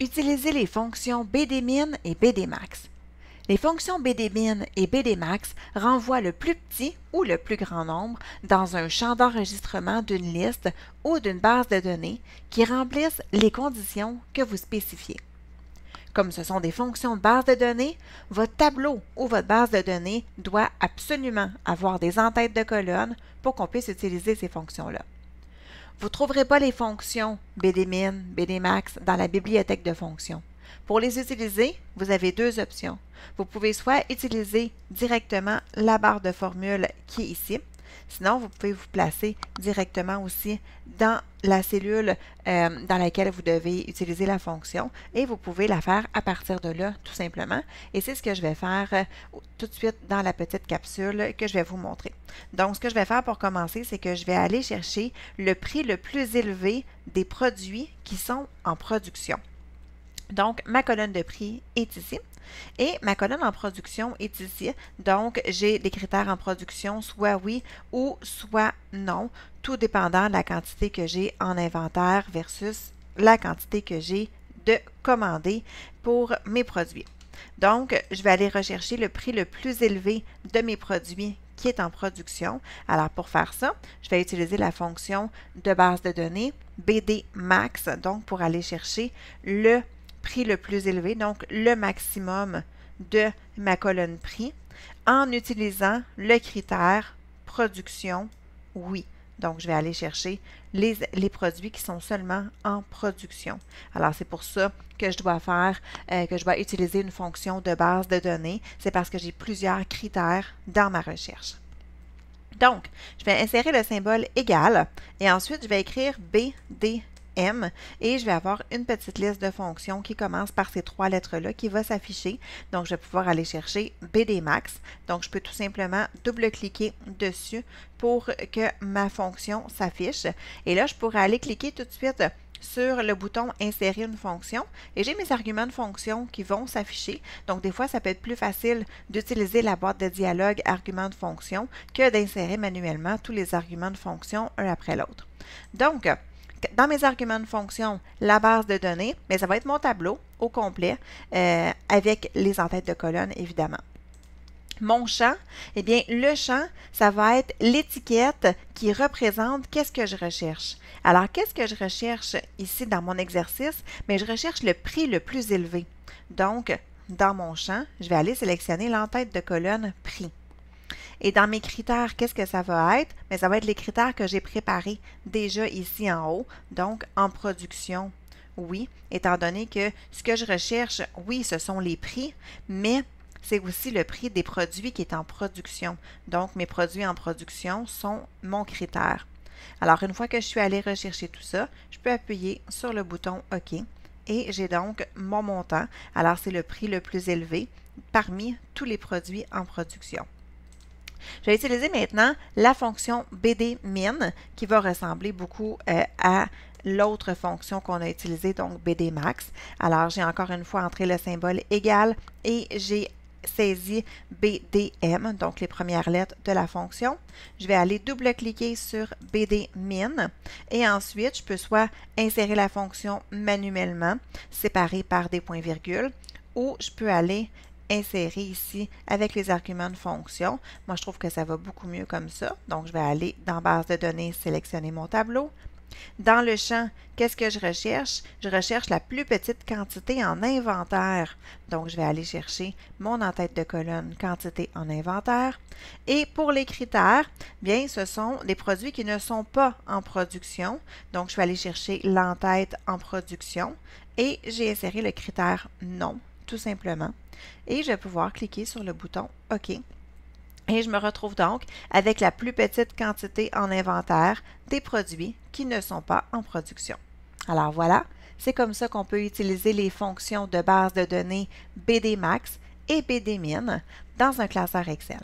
Utilisez les fonctions BDMIN et BDMAX. Les fonctions BDMIN et BDMAX renvoient le plus petit ou le plus grand nombre dans un champ d'enregistrement d'une liste ou d'une base de données qui remplissent les conditions que vous spécifiez. Comme ce sont des fonctions de base de données, votre tableau ou votre base de données doit absolument avoir des entêtes de colonnes pour qu'on puisse utiliser ces fonctions-là. Vous ne trouverez pas les fonctions BDMIN, BDMAX dans la bibliothèque de fonctions. Pour les utiliser, vous avez deux options. Vous pouvez soit utiliser directement la barre de formule qui est ici, sinon vous pouvez vous placer directement aussi dans la cellule dans laquelle vous devez utiliser la fonction et vous pouvez la faire à partir de là tout simplement. Et c'est ce que je vais faire tout de suite dans la petite capsule que je vais vous montrer. Donc ce que je vais faire pour commencer, c'est que je vais aller chercher le prix le plus élevé des produits qui sont en production. Donc, ma colonne de prix est ici et ma colonne en production est ici. Donc, j'ai des critères en production, soit oui ou soit non, tout dépendant de la quantité que j'ai en inventaire versus la quantité que j'ai de commandés pour mes produits. Donc, je vais aller rechercher le prix le plus élevé de mes produits qui est en production. Alors, pour faire ça, je vais utiliser la fonction de base de données BDMAX, donc pour aller chercher le prix le plus élevé, donc le maximum de ma colonne prix, en utilisant le critère production oui. Donc, je vais aller chercher les produits qui sont seulement en production. Alors, c'est pour ça que je dois utiliser une fonction de base de données. C'est parce que j'ai plusieurs critères dans ma recherche. Donc, je vais insérer le symbole égal et ensuite, je vais écrire BD et je vais avoir une petite liste de fonctions qui commence par ces trois lettres-là qui va s'afficher. Donc, je vais pouvoir aller chercher BDMAX. Donc, je peux tout simplement double-cliquer dessus pour que ma fonction s'affiche. Et là, je pourrais aller cliquer tout de suite sur le bouton « Insérer une fonction » et j'ai mes arguments de fonction qui vont s'afficher. Donc, des fois, ça peut être plus facile d'utiliser la boîte de dialogue « Arguments de fonction » que d'insérer manuellement tous les arguments de fonction un après l'autre. Donc, dans mes arguments de fonction, la base de données, mais ça va être mon tableau au complet avec les entêtes de colonne, évidemment. Mon champ, eh bien, le champ, ça va être l'étiquette qui représente qu'est-ce que je recherche. Alors, qu'est-ce que je recherche ici dans mon exercice? Bien, je recherche le prix le plus élevé. Donc, dans mon champ, je vais aller sélectionner l'entête de colonne prix. Et dans mes critères, qu'est-ce que ça va être? Bien, ça va être les critères que j'ai préparés déjà ici en haut, donc en production, oui, étant donné que ce que je recherche, oui, ce sont les prix, mais c'est aussi le prix des produits qui est en production. Donc, mes produits en production sont mon critère. Alors, une fois que je suis allée rechercher tout ça, je peux appuyer sur le bouton OK et j'ai donc mon montant. Alors, c'est le prix le plus élevé parmi tous les produits en production. Je vais utiliser maintenant la fonction BDMIN qui va ressembler beaucoup à l'autre fonction qu'on a utilisée, donc BDMAX. Alors, j'ai encore une fois entré le symbole égal et j'ai saisi BDM, donc les premières lettres de la fonction. Je vais aller double-cliquer sur BDMIN et ensuite, je peux soit insérer la fonction manuellement, séparée par des points-virgules, ou je peux aller insérer ici avec les arguments de fonction. Moi, je trouve que ça va beaucoup mieux comme ça. Donc, je vais aller dans base de données, sélectionner mon tableau. Dans le champ, qu'est-ce que je recherche? Je recherche la plus petite quantité en inventaire. Donc, je vais aller chercher mon entête de colonne quantité en inventaire. Et pour les critères, bien, ce sont des produits qui ne sont pas en production. Donc, je vais aller chercher l'entête en production et j'ai inséré le critère non, tout simplement. Et je vais pouvoir cliquer sur le bouton OK. Et je me retrouve donc avec la plus petite quantité en inventaire des produits qui ne sont pas en production. Alors voilà, c'est comme ça qu'on peut utiliser les fonctions de base de données BDMAX et BDMIN dans un classeur Excel.